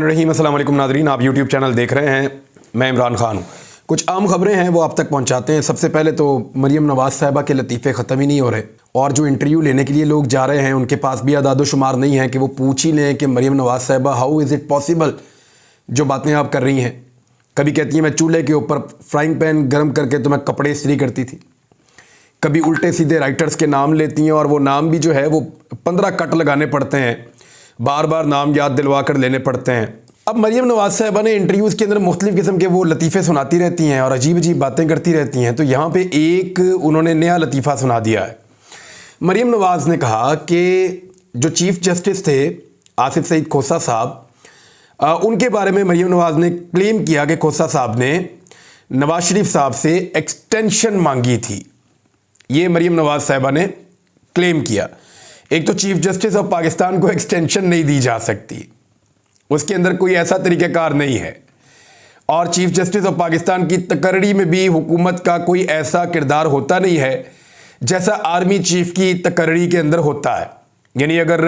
रहीम अस्सलाम वालेकुम नाज़रीन, आप यूट्यूब चैनल देख रहे हैं। मैं इमरान खान हूँ। कुछ आम खबरें हैं वो आप तक पहुँचाते हैं। सबसे पहले तो मरियम नवाज़ साहिबा के लतीफ़े ख़त्म ही नहीं हो रहे और जो इंटरव्यू लेने के लिए लोग जा रहे हैं उनके पास भी अदाद शुमार नहीं है कि वो पूछ ही लें कि मरियम नवाज़ साहिबा हाउ इज़ इट पॉसिबल जो बातें आप कर रही हैं। कभी कहती हैं मैं चूल्हे के ऊपर फ्राइंग पैन गर्म करके तो मैं कपड़े इस्त्री करती थी। कभी उल्टे सीधे राइटर्स के नाम लेती हैं और वो नाम भी जो है वो 15 कट लगाने पड़ते हैं, बार बार नाम याद दिलवा कर लेने पड़ते हैं। अब मरियम नवाज़ साहिबा ने इंटरव्यूज़ के अंदर मुख्तलिफ़ किस्म के वो लतीफ़े सुनाती रहती हैं और अजीब अजीब बातें करती रहती हैं। तो यहाँ पे एक उन्होंने नया लतीफ़ा सुना दिया है। मरियम नवाज़ ने कहा कि जो चीफ़ जस्टिस थे आसिफ सईद खोसा साहब, उनके बारे में मरियम नवाज़ ने क्लेम किया कि खोसा साहब ने नवाज शरीफ साहब से एक्सटेंशन मांगी थी। ये मरियम नवाज़ साहिबा ने क्लेम किया। एक तो चीफ जस्टिस ऑफ पाकिस्तान को एक्सटेंशन नहीं दी जा सकती, उसके अंदर कोई ऐसा तरीक़ाकार नहीं है। और चीफ जस्टिस ऑफ पाकिस्तान की तकर्री में भी हुकूमत का कोई ऐसा किरदार होता नहीं है जैसा आर्मी चीफ की तकर्री के अंदर होता है। यानी अगर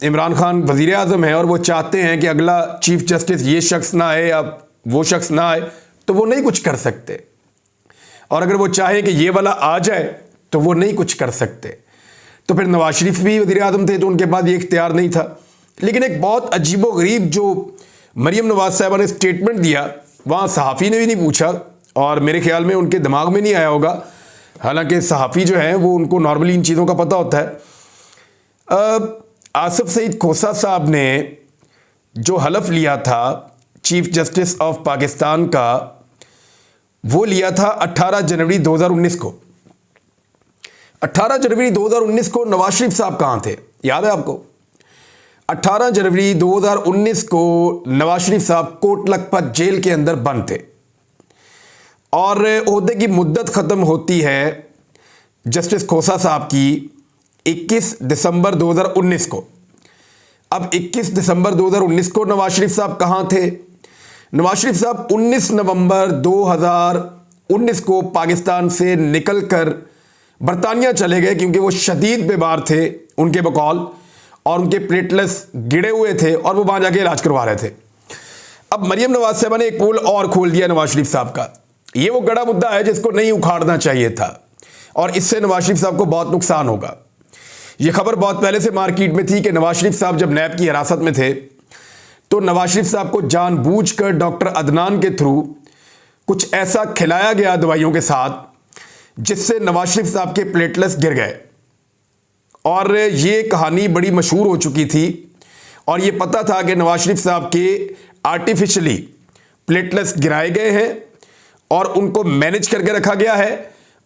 इमरान खान वज़ीर आज़म है और वो चाहते हैं कि अगला चीफ जस्टिस ये शख्स ना आए या वो शख्स ना आए तो वो नहीं कुछ कर सकते, और अगर वो चाहे कि ये वाला आ जाए तो वो नहीं कुछ कर सकते। तो फिर नवाज शरीफ भी वज़ीर आज़म थे तो उनके पास ये इख्तियार नहीं था। लेकिन एक बहुत अजीबो गरीब जो मरियम नवाज़ साहिबा ने स्टेटमेंट दिया, वहाँ सहाफ़ी ने भी नहीं पूछा और मेरे ख्याल में उनके दिमाग में नहीं आया होगा। हालांकि सहाफ़ी जो है वो उनको नॉर्मली इन चीज़ों का पता होता है। आसिफ सईद खोसा साहब ने जो हलफ लिया था चीफ जस्टिस ऑफ पाकिस्तान का, वो लिया था 18 जनवरी 2019 को। 18 जनवरी 2019 को नवाज शरीफ साहब कहाँ थे, याद है आपको? 18 जनवरी 2019 को नवाज शरीफ साहब कोट लखपत जेल के अंदर बंद थे और ओहदे की मुद्दत ख़त्म होती है जस्टिस खोसा साहब की 21 दिसंबर 2019 को। अब 21 दिसंबर 2019 को नवाज शरीफ साहब कहाँ थे? नवाज शरीफ साहब 19 नवंबर 2019 को पाकिस्तान से निकलकर बरतानिया चले गए क्योंकि वो शदीद बीमार थे उनके बकौल, और उनके प्लेटलेट्स गिरे हुए थे और वो वहाँ जाके इलाज करवा रहे थे। अब मरियम नवाज साहिबा ने एक पोल और खोल दिया नवाज शरीफ साहब का। ये वो गड़ा मुद्दा है जिसको नहीं उखाड़ना चाहिए था और इससे नवाज शरीफ साहब को बहुत नुकसान होगा। ये खबर बहुत पहले से मार्केट में थी कि नवाज शरीफ साहब जब नैब की हिरासत में थे तो नवाज शरीफ साहब को जानबूझकर डॉक्टर अदनान के थ्रू कुछ ऐसा खिलाया गया दवाइयों के साथ जिससे नवाज शरीफ साहब के प्लेटलेट्स गिर गए, और ये कहानी बड़ी मशहूर हो चुकी थी और ये पता था कि नवाज शरीफ साहब के आर्टिफिशियली प्लेटलेट्स गिराए गए हैं और उनको मैनेज करके रखा गया है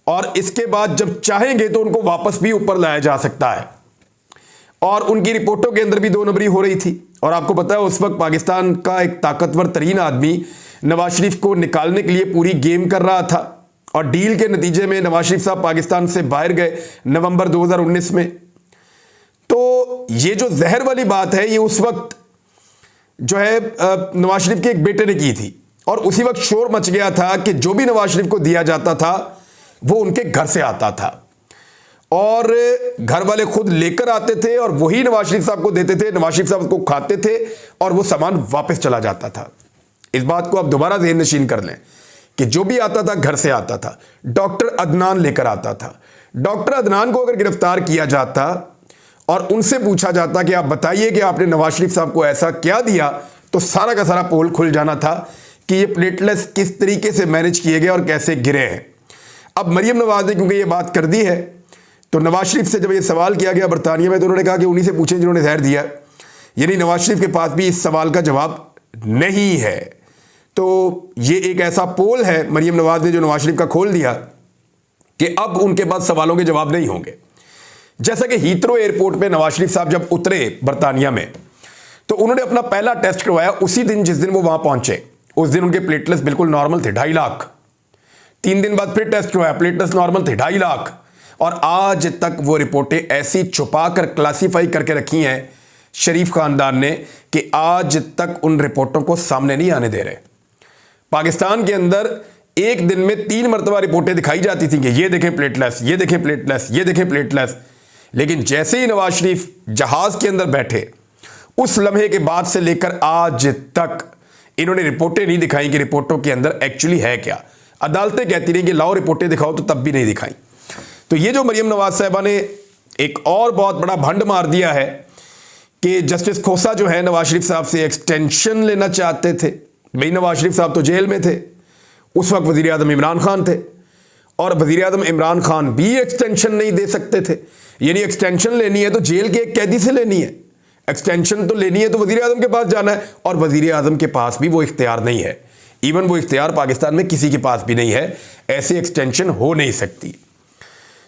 और इसके बाद जब चाहेंगे तो उनको वापस भी ऊपर लाया जा सकता है। और उनकी रिपोर्टों के अंदर भी दो नंबरी हो रही थी और आपको पता है उस वक्त पाकिस्तान का एक ताकतवर तरीन आदमी नवाज शरीफ को निकालने के लिए पूरी गेम कर रहा था और डील के नतीजे में नवाज शरीफ साहब पाकिस्तान से बाहर गए नवंबर 2019 में। तो ये जो जहर वाली बात है ये उस वक्त जो है नवाज शरीफ के एक बेटे ने की थी और उसी वक्त शोर मच गया था कि जो भी नवाज शरीफ को दिया जाता था वो उनके घर से आता था और घर वाले खुद लेकर आते थे और वही नवाज शरीफ साहब को देते थे। नवाज शरीफ साहब उसको खाते थे और वो सामान वापस चला जाता था। इस बात को आप दोबारा ज़हन नशीन कर लें कि जो भी आता था घर से आता था। डॉक्टर अदनान लेकर आता था। डॉक्टर अदनान को अगर गिरफ्तार किया जाता और उनसे पूछा जाता कि आप बताइए कि आपने नवाज शरीफ साहब को ऐसा क्या दिया, तो सारा का सारा पोल खुल जाना था कि ये प्लेटलेट्स किस तरीके से मैनेज किए गए और कैसे गिरे हैं। अब मरियम नवाज ने क्योंकि ये बात कर दी है तो नवाज शरीफ से जब ये सवाल किया गया बरतानिया में तो उन्होंने कहा कि उन्हीं से पूछें जिन्होंने जहर दिया, यानी नवाज शरीफ के पास भी इस सवाल का जवाब नहीं है। तो ये एक ऐसा पोल है मरियम नवाज ने जो नवाज शरीफ का खोल दिया कि अब उनके पास सवालों के जवाब नहीं होंगे। जैसा कि हीथ्रो एयरपोर्ट पे नवाज शरीफ साहब जब उतरे बरतानिया में तो उन्होंने अपना पहला टेस्ट करवाया उसी दिन जिस दिन वो वहां पहुंचे। उस दिन उनके प्लेटलेट्स बिल्कुल नॉर्मल थे, 2.5 लाख। 3 दिन बाद फिर टेस्ट करवाया, प्लेटलेट्स नॉर्मल थे, 2.5 लाख। और आज तक वो रिपोर्टें ऐसी छुपा कर क्लासीफाई करके रखी हैं शरीफ खानदान ने कि आज तक उन रिपोर्टों को सामने नहीं आने दे रहे। पाकिस्तान के अंदर एक दिन में 3 मरतबा रिपोर्टें दिखाई जाती थी कि ये देखें प्लेटलेट्स, ये देखें प्लेटलेट्स, ये देखें प्लेटलेट्स। लेकिन जैसे ही नवाज शरीफ जहाज के अंदर बैठे उस लम्हे के बाद से लेकर आज तक इन्होंने रिपोर्टें नहीं दिखाई कि रिपोर्टों के अंदर एक्चुअली है क्या। अदालतें कहती रही कि लाओ रिपोर्टें दिखाओ, तो तब भी नहीं दिखाई। तो ये जो मरियम नवाज साहिबा ने एक और बहुत बड़ा भंड मार दिया है कि जस्टिस खोसा जो है नवाज शरीफ साहब से एक्सटेंशन लेना चाहते थे। भाई नवाज शरीफ साहब तो जेल में थे, उस वक्त वजीर आजम इमरान खान थे, और वजीर आजम इमरान खान भी एक्सटेंशन नहीं दे सकते थे। यानी एक्सटेंशन लेनी है तो जेल के एक कैदी से लेनी है, एक्सटेंशन तो लेनी है तो वजीर आजम के पास जाना है, और वजीर आजम के पास भी वो इख्तियार नहीं है। इवन वो इख्तियार पाकिस्तान में किसी के पास भी नहीं है, ऐसी एक्सटेंशन हो नहीं सकती।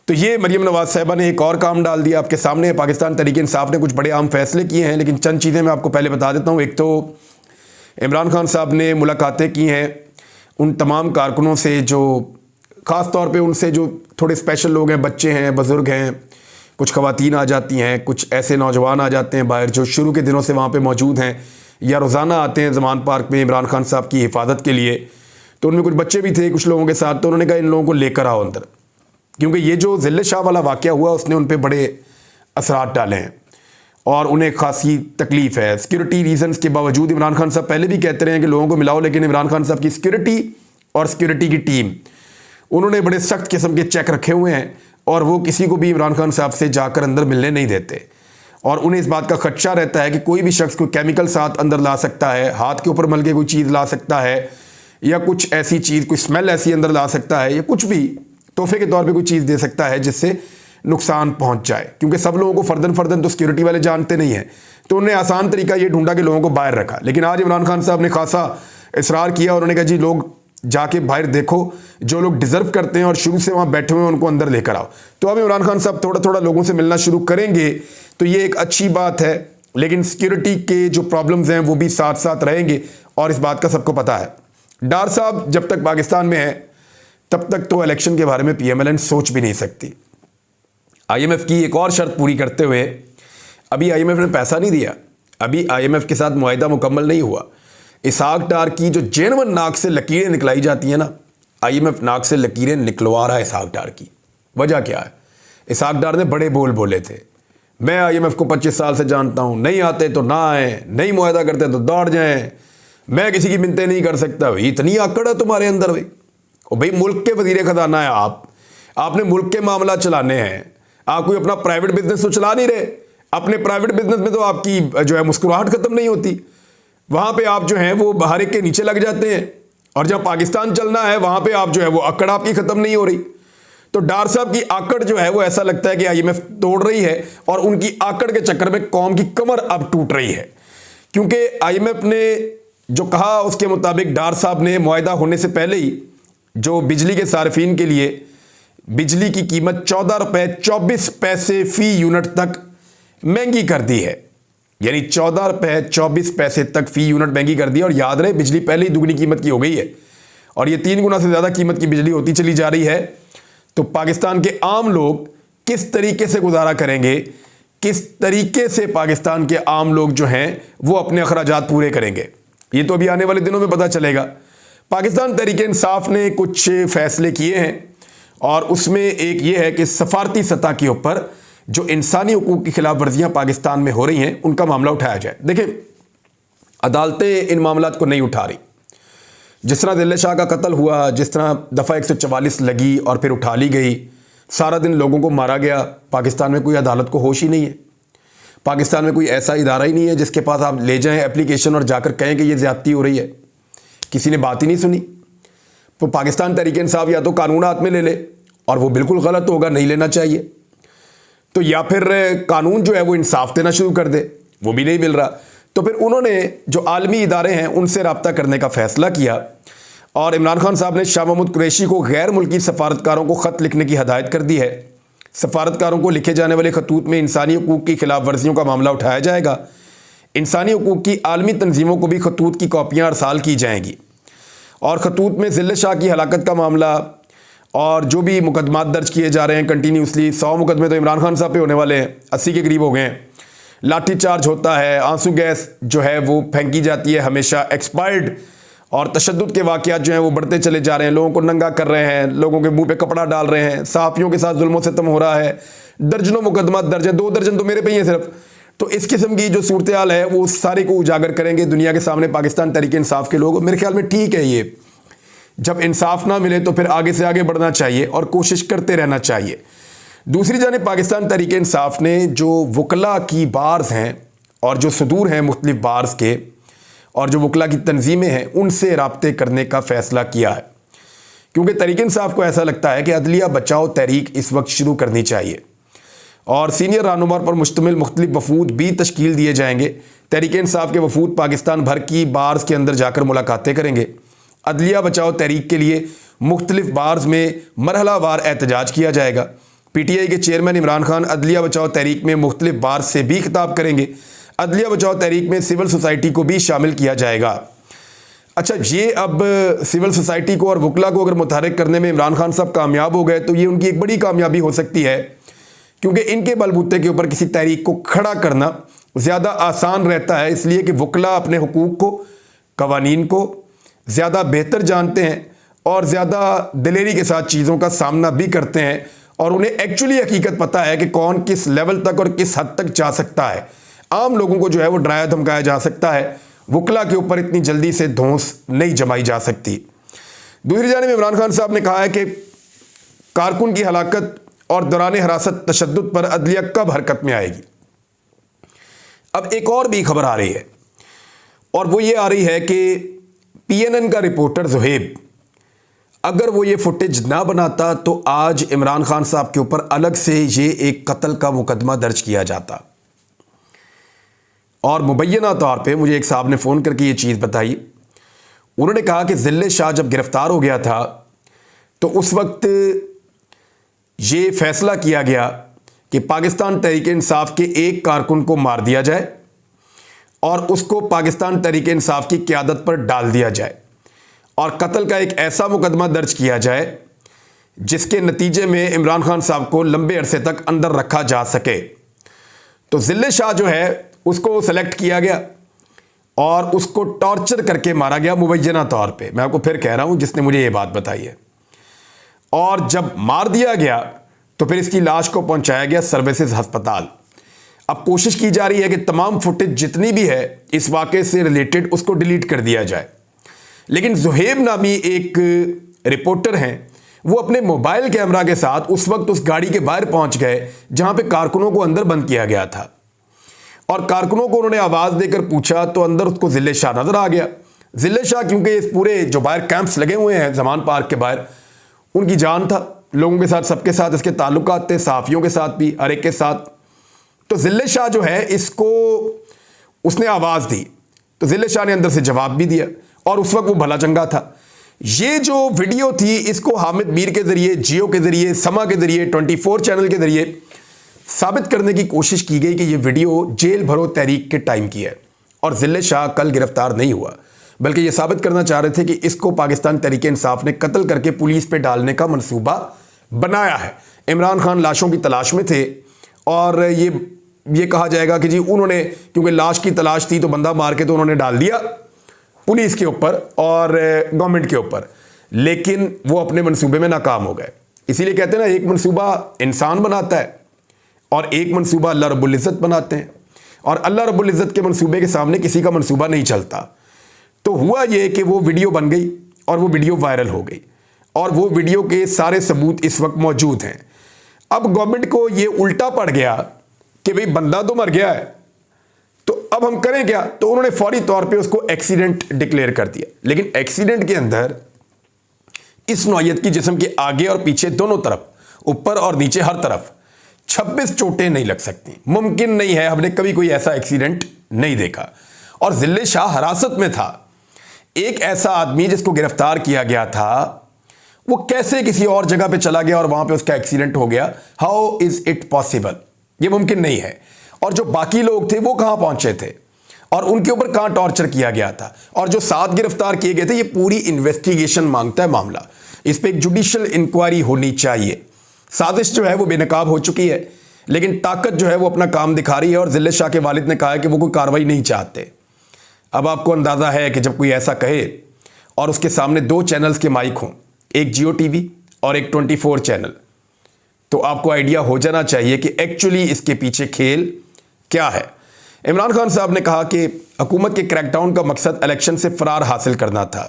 तो ये मरियम नवाज साहिबा ने एक और काम डाल दिया आपके सामने। पाकिस्तान तहरीक इंसाफ ने कुछ बड़े अहम फैसले किए हैं, लेकिन चंद चीज़ें मैं आपको पहले बता देता हूँ। एक तो इमरान खान साहब ने मुलाकातें की हैं उन तमाम कारकुनों से जो ख़ास तौर पे उनसे जो थोड़े स्पेशल लोग हैं, बच्चे हैं, बुज़ुर्ग हैं, कुछ ख़वातीन आ जाती हैं, कुछ ऐसे नौजवान आ जाते हैं बाहर जो शुरू के दिनों से वहाँ पे मौजूद हैं या रोज़ाना आते हैं ज़मान पार्क में इमरान खान साहब की हिफाजत के लिए। तो उनमें कुछ बच्चे भी थे कुछ लोगों के साथ, तो उन्होंने कहा इन लोगों को लेकर आओ अंदर, क्योंकि ये जो ज़िले शाह वाला वाक़या हुआ उसने उन पर बड़े असरात डाले हैं और उन्हें खासी तकलीफ़ है। सिक्योरिटी रीजंस के बावजूद इमरान खान साहब पहले भी कहते रहे हैं कि लोगों को मिलाओ, लेकिन इमरान खान साहब की सिक्योरिटी और सिक्योरिटी की टीम, उन्होंने बड़े सख्त किस्म के चेक रखे हुए हैं और वो किसी को भी इमरान खान साहब से जाकर अंदर मिलने नहीं देते। और उन्हें इस बात का खदशा रहता है कि कोई भी शख्स कोई केमिकल साथ अंदर ला सकता है, हाथ के ऊपर मल के कोई चीज़ ला सकता है, या कुछ ऐसी चीज़, कोई स्मेल ऐसी अंदर ला सकता है, या कुछ भी तोहफे के तौर पे कोई चीज़ दे सकता है जिससे नुकसान पहुंच जाए। क्योंकि सब लोगों को फ़र्दन तो सिक्योरिटी वाले जानते नहीं हैं, तो उन्होंने आसान तरीका ये ढूंढा कि लोगों को बाहर रखा। लेकिन आज इमरान खान साहब ने खासा इसरार किया, उन्होंने कहा जी लोग जाके बाहर देखो, जो लोग डिज़र्व करते हैं और शुरू से वहाँ बैठे हुए हैं उनको अंदर लेकर आओ। तो अब इमरान खान साहब थोड़ा थोड़ा लोगों से मिलना शुरू करेंगे, तो ये एक अच्छी बात है। लेकिन सिक्योरिटी के जो प्रॉब्लम्स हैं वो भी साथ साथ रहेंगे और इस बात का सबको पता है। डार साहब जब तक पाकिस्तान में है तब तक तो इलेक्शन के बारे में PMLN सोच भी नहीं सकती। IMF की एक और शर्त पूरी करते हुए, अभी IMF ने पैसा नहीं दिया, अभी IMF के साथ मुआहिदा मुकम्मल नहीं हुआ। इसहाक डार की जो जेनवन नाक से लकीरें निकलाई जाती हैं ना, IMF नाक से लकीरें निकलवा रहा है इसहाक डार की। वजह क्या है? इसहाक डार ने बड़े बोल बोले थे, मैं IMF को 25 साल से जानता हूँ, नहीं आते तो ना आए, नहीं मुआहिदा करते तो दौड़ जाएं, मैं किसी की मिन्नतें नहीं कर सकता। भाई इतनी आकड़ है तुम्हारे अंदर भाई। और भाई मुल्क के वजीर खजाना है आप, आपने मुल्क के मामला चलाने हैं, आप कोई अपना प्राइवेट बिजनेस तो चला नहीं रहे। अपने प्राइवेट बिजनेस में तो आपकी जो है मुस्कुराहट खत्म नहीं होती, वहां पे आप जो है वो बाहर के नीचे लग जाते हैं, और जब पाकिस्तान चलना है वहां पे आप जो है वो अकड़ आपकी खत्म नहीं हो रही। तो डार साहब की आकड़ जो है वो ऐसा लगता है कि IMF तोड़ रही है, और उनकी आकड़ के चक्कर में कौम की कमर अब टूट रही है। क्योंकि IMF ने जो कहा उसके मुताबिक डार साहब ने मुआहिदा होने से पहले ही जो बिजली के सार्फिन के लिए बिजली की कीमत 14 रुपये 24 पैसे फी यूनिट तक महंगी कर दी है। यानी 14 रुपये 24 पैसे तक फी यूनिट महंगी कर दी। और याद रहे बिजली पहले ही दुगनी कीमत की हो गई है, और ये 3 गुना से ज़्यादा कीमत की बिजली होती चली जा रही है। तो पाकिस्तान के आम लोग किस तरीके से गुजारा करेंगे, किस तरीके से पाकिस्तान के आम लोग जो हैं वो अपने अखराजात पूरे करेंगे, ये तो अभी आने वाले दिनों में पता चलेगा। पाकिस्तान तहरीक इंसाफ ने कुछ फैसले किए हैं, और उसमें एक ये है कि सफारती सतह के ऊपर जो इंसानी हुकूक की खिलाफ वर्जियाँ पाकिस्तान में हो रही हैं उनका मामला उठाया जाए। देखें, अदालतें इन मामलात को नहीं उठा रही। जिस तरह दिल्ले शाह का कत्ल हुआ, जिस तरह दफ़ा 144 लगी और फिर उठा ली गई, सारा दिन लोगों को मारा गया, पाकिस्तान में कोई अदालत को होश ही नहीं है। पाकिस्तान में कोई ऐसा इदारा ही नहीं है जिसके पास आप ले जाएं एप्लीकेशन और जाकर कहें कि ये ज़्यादती हो रही है। किसी ने बात ही नहीं सुनी। तो पाकिस्तान तहरीक इंसाफ या तो कानून हाथ में ले ले, और वो बिल्कुल गलत होगा, नहीं लेना चाहिए, तो या फिर कानून जो है वो इंसाफ देना शुरू कर दे, वो भी नहीं मिल रहा। तो फिर उन्होंने जो आलमी इदारे हैं उनसे रब्ता करने का फ़ैसला किया, और इमरान खान साहब ने शाह महमूद कुरैशी को गैर मुल्की सफारतकारों को ख़त लिखने की हदायत कर दी है। सफारतकारों को लिखे जाने वाले खतूत में इंसानी हुकूक की खिलाफ वर्जियों का मामला उठाया जाएगा। इंसानी हुकूक की आलमी तंजीमों को भी खतूत की कॉपियाँ अरसाल की जाएंगी, और खतूत में ज़िले शाह की हलाकत का मामला और जो भी मुकदमात दर्ज किए जा रहे हैं कंटिन्यूसली, 100 मुकदमे तो इमरान खान साहब पे होने वाले हैं, 80 के करीब हो गए हैं। लाठी चार्ज होता है, आंसू गैस जो है वो फेंकी जाती है हमेशा एक्सपायर्ड, और तशद्दुद के वाक़यात जो हैं वो बढ़ते चले जा रहे हैं, लोगों को नंगा कर रहे हैं, लोगों के मुंह पे कपड़ा डाल रहे हैं, सहाफ़ियों के साथ जुल्म सितम हो रहा है। दर्जनों मुकदमा दर्ज हैं, 2 दर्जन तो मेरे पे ही हैं सिर्फ, तो इस किस्म की जो सूरत हाल है वो सारे को उजागर करेंगे दुनिया के सामने पाकिस्तान तहरीक इंसाफ के लोग। मेरे ख्याल में ठीक है, ये जब इंसाफ ना मिले तो फिर आगे से आगे बढ़ना चाहिए और कोशिश करते रहना चाहिए। दूसरी जानिब पाकिस्तान तहरीक इंसाफ ने जो वकला की बार्स हैं और जो सदूर हैं मुख्तलिफ बार्स के और जो वकला की तंजीमें हैं उनसे राब्ते करने का फ़ैसला किया है, क्योंकि तहरीक इंसाफ को ऐसा लगता है कि अदलिया बचाओ तहरीक इस वक्त शुरू करनी चाहिए और सीनियर रहनुमा पर मुश्तमिल मुख्तलिफ वफूद भी तश्कील दिए जाएंगे। तहरीक इंसाफ के वफूद पाकिस्तान भर की बार्स के अंदर जाकर मुलाकातें करेंगे। अदलिया बचाओ तहरीक के लिए मुख्तलिफ बार्स में मरहलावार एहतजाज किया जाएगा। PTI के चेयरमैन इमरान खान अदलिया बचाओ तहरीक में मुख्तलिफ बार्स से भी खिताब करेंगे। अदलिया बचाओ तहरीक में सिविल सोसाइटी को भी शामिल किया जाएगा। अच्छा, ये अब सिविल सोसाइटी को और वकला को अगर मुतहरिक करने में इमरान खान साहब कामयाब हो गए तो ये उनकी एक बड़ी कामयाबी हो सकती है, क्योंकि इनके बलबूते के ऊपर किसी तहरीक को खड़ा करना ज़्यादा आसान रहता है, इसलिए कि वकला अपने हुकूक को, कवानीन को ज़्यादा बेहतर जानते हैं और ज़्यादा दिलेरी के साथ चीज़ों का सामना भी करते हैं और उन्हें एक्चुअली हकीकत पता है कि कौन किस लेवल तक और किस हद तक जा सकता है। आम लोगों को जो है वो डराया धमकाया जा सकता है, वकला के ऊपर इतनी जल्दी से धौंस नहीं जमाई जा सकती। दूसरी जानिब इमरान खान साहब ने कहा है कि कारकुन की हलाकत और दौरान हिरासत तशद्दुद पर अदलिया कब हरकत में आएगी। अब एक और भी खबर आ रही है और वो ये आ रही है कि PNN का रिपोर्टर ज़ुहैब, अगर वो ये फुटेज ना बनाता तो आज इमरान खान साहब के ऊपर अलग से ये एक कत्ल का मुकदमा दर्ज किया जाता। और मुबैना तौर पे मुझे एक साहब ने फ़ोन करके ये चीज़ बताई। उन्होंने कहा कि ज़िल्ले शाह जब गिरफ़्तार हो गया था तो उस वक्त ये फ़ैसला किया गया कि पाकिस्तान तहरीक इंसाफ के एक कारकुन को मार दिया जाए और उसको पाकिस्तान तहरीक इंसाफ की क़यादत पर डाल दिया जाए और कत्ल का एक ऐसा मुकदमा दर्ज किया जाए जिसके नतीजे में इमरान खान साहब को लंबे अरसे तक अंदर रखा जा सके। तो ज़िल्ले शाह जो है उसको सेलेक्ट किया गया और उसको टॉर्चर करके मारा गया मुबैना तौर पे। मैं आपको फिर कह रहा हूं, जिसने मुझे ये बात बताई है। और जब मार दिया गया तो फिर इसकी लाश को पहुंचाया गया सर्विसेज अस्पताल। अब कोशिश की जा रही है कि तमाम फुटेज जितनी भी है इस वाक़े से रिलेटेड उसको डिलीट कर दिया जाए, लेकिन ज़ुहैब नामी एक रिपोर्टर हैं, वो अपने मोबाइल कैमरा के साथ उस वक्त उस गाड़ी के बाहर पहुंच गए जहां पे कारकुनों को अंदर बंद किया गया था और कारकुनों को उन्होंने आवाज़ देकर पूछा तो अंदर उसको ज़िले शाह नज़र आ गया। ज़िले शाह क्योंकि इस पूरे जो बाहर कैंप्स लगे हुए हैं ज़मान पार्क के बाहर, उनकी जान था, लोगों के साथ, सबके साथ इसके ताल्लुकात थे, सहाफ़ियों के साथ भी, हर एक के साथ। तो ज़िले शाह जो है इसको उसने आवाज़ दी तो ज़िले शाह ने अंदर से जवाब भी दिया और उस वक्त वो भला चंगा था। ये जो वीडियो थी इसको हामिद मीर के ज़रिए, जियो के ज़रिए, समा के ज़रिए, 24 चैनल के ज़रिए साबित करने की कोशिश की गई कि ये वीडियो जेल भरो तहरीक के टाइम की है और ज़िले शाह कल गिरफ्तार नहीं हुआ, बल्कि ये साबित करना चाह रहे थे कि इसको पाकिस्तान तहरीक इंसाफ ने कत्ल करके पुलिस पे डालने का मंसूबा बनाया है। इमरान खान लाशों की तलाश में थे और ये कहा जाएगा कि जी उन्होंने, क्योंकि लाश की तलाश थी तो बंदा मार के तो उन्होंने डाल दिया पुलिस के ऊपर और गवर्नमेंट के ऊपर, लेकिन वो अपने मंसूबे में नाकाम हो गए। इसीलिए कहते हैं ना, एक मंसूबा इंसान बनाता है और एक मंसूबा अल्लाह रब्बुल इज़्ज़त बनाते हैं और अल्लाह रब्बुल इज़्ज़त के मंसूबे के सामने किसी का मंसूबा नहीं चलता। तो हुआ ये कि वो वीडियो बन गई और वो वीडियो वायरल हो गई और वो वीडियो के सारे सबूत इस वक्त मौजूद हैं। अब गवर्नमेंट को ये उल्टा पड़ गया कि भाई बंदा तो मर गया है तो अब हम करें क्या, तो उन्होंने फौरी तौर पे उसको एक्सीडेंट डिक्लेयर कर दिया। लेकिन एक्सीडेंट के अंदर इस नौइयत की जिस्म के आगे और पीछे दोनों तरफ, ऊपर और नीचे हर तरफ 26 चोटें नहीं लग सकती, मुमकिन नहीं है, हमने कभी कोई ऐसा एक्सीडेंट नहीं देखा। और ज़िले शाह हिरासत में था, एक ऐसा आदमी जिसको गिरफ्तार किया गया था वो कैसे किसी और जगह पे चला गया और वहां पे उसका एक्सीडेंट हो गया? How is it possible? ये मुमकिन नहीं है। और जो बाकी लोग थे वो कहां पहुंचे थे और उनके ऊपर कहां टॉर्चर किया गया था, और जो 7 गिरफ्तार किए गए थे, ये पूरी इन्वेस्टिगेशन मांगता है मामला। इस पर एक जुडिशल इंक्वायरी होनी चाहिए। साजिश जो है वो बेनकाब हो चुकी है, लेकिन ताकत जो है वो अपना काम दिखा रही है और ज़िले शाह के वालिद ने कहा है कि वो कोई कार्रवाई नहीं चाहते। अब आपको अंदाज़ा है कि जब कोई ऐसा कहे और उसके सामने 2 चैनल्स के माइक हों, एक जियो टीवी और एक 24 चैनल, तो आपको आइडिया हो जाना चाहिए कि एक्चुअली इसके पीछे खेल क्या है। इमरान खान साहब ने कहा कि हुकूमत के क्रैकडाउन का मकसद इलेक्शन से फरार हासिल करना था,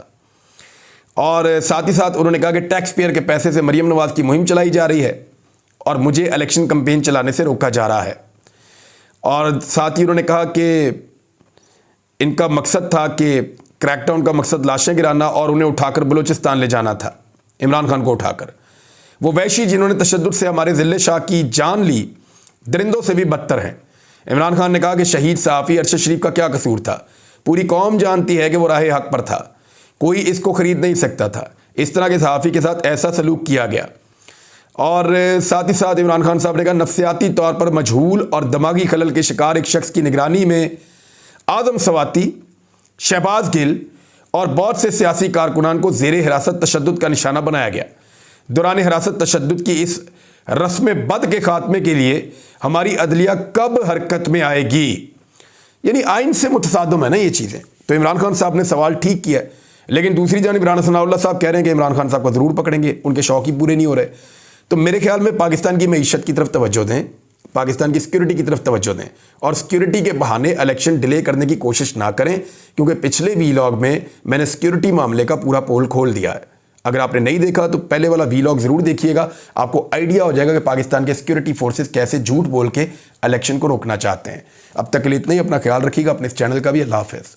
और साथ ही साथ उन्होंने कहा कि टैक्स पेयर के पैसे से मरीम नवाज की मुहिम चलाई जा रही है और मुझे इलेक्शन कैंपेन चलाने से रोका जा रहा है। और साथ ही उन्होंने कहा कि इनका मकसद था कि क्रैकडाउन का मकसद लाशें गिराना और उन्हें उठाकर बलूचिस्तान ले जाना था, इमरान खान को उठाकर। वो वैशी जिन्होंने तशद्दुद से हमारे ज़िले शाह की जान ली दरिंदों से भी बदतर हैं। इमरान खान ने कहा कि शहीद सहाफ़ी अरशद शरीफ का क्या कसूर था, पूरी कौम जानती है कि वो राह हक पर था, कोई इसको ख़रीद नहीं सकता था। इस तरह के सहाफ़ी के साथ ऐसा सलूक किया गया। और साथ ही साथ इमरान खान साहब ने कहा नफ्सियाती तौर पर मजहूल और दिमागी खलल के शिकार एक शख्स की निगरानी में आदम सवाती, शहबाज गिल और बहुत से सियासी कारकुनान को ज़ेर हिरासत तशद्दुद का निशाना बनाया गया। दौरान हिरासत तशद्दुद की इस रस्म बद के खात्मे के लिए हमारी अदलिया कब हरकत में आएगी? यानी आइन से मुतसादम है ना ये चीज़ें। तो इमरान खान साहब ने सवाल ठीक किया, लेकिन दूसरी जानिब राना सनाउल्लाह साहब कह रहे हैं कि इमरान खान साहब को ज़रूर पकड़ेंगे, उनके शौक ही पूरे नहीं हो रहे। तो मेरे ख्याल में पाकिस्तान की मईशत की तरफ तवज्जो दें, पाकिस्तान की सिक्योरिटी की तरफ तवज्जो दें और सिक्योरिटी के बहाने इलेक्शन डिले करने की कोशिश ना करें, क्योंकि पिछले वीलॉग में मैंने सिक्योरिटी मामले का पूरा पोल खोल दिया है। अगर आपने नहीं देखा तो पहले वाला वीलॉग ज़रूर देखिएगा, आपको आइडिया हो जाएगा कि पाकिस्तान के सिक्योरिटी फोर्सेस कैसे झूठ बोल के इलेक्शन को रोकना चाहते हैं। अब तक के लिए इतना ही, अपना ख्याल रखिएगा, अपने इस चैनल का भी। अल्लाह हाफ़िज़।